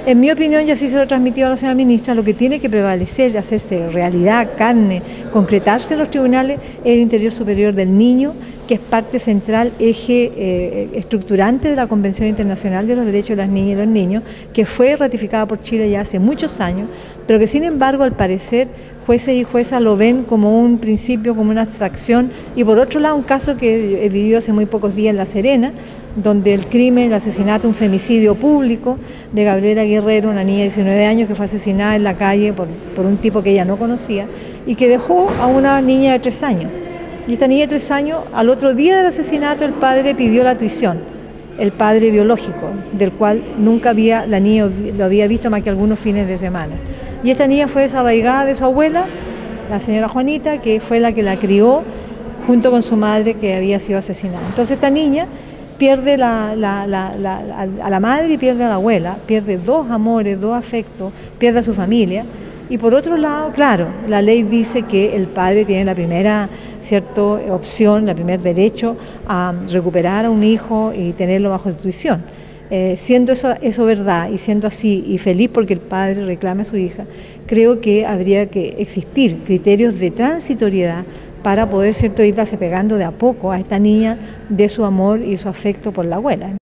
En mi opinión, y así se lo transmitió a la señora ministra, lo que tiene que prevalecer, hacerse realidad, carne, concretarse en los tribunales es el interior superior del niño, que es parte central, eje estructurante de la Convención Internacional de los Derechos de las Niñas y los Niños, que fue ratificada por Chile ya hace muchos años, pero que sin embargo, al parecer, jueces y juezas lo ven como un principio, como una abstracción, y por otro lado, un caso que he vivido hace muy pocos días en La Serena, donde el crimen, el asesinato, un femicidio público de Gabriela Guerrero, una niña de 19 años que fue asesinada en la calle por un tipo que ella no conocía y que dejó a una niña de 3 años. Y esta niña de 3 años, al otro día del asesinato, el padre pidió la tuición, el padre biológico, del cual nunca la niña lo había visto más que algunos fines de semana. Y esta niña fue desarraigada de su abuela, la señora Juanita, que fue la que la crió junto con su madre que había sido asesinada. Entonces esta niña pierde a la madre y pierde a la abuela, pierde 2 amores, 2 afectos, pierde a su familia. Y por otro lado, claro, la ley dice que el padre tiene la primera opción, el primer derecho a recuperar a un hijo y tenerlo bajo su tuición. Siendo eso verdad y siendo así y feliz porque el padre reclame a su hija, creo que habría que existir criterios de transitoriedad para poder, irse pegando de a poco a esta niña de su amor y su afecto por la abuela.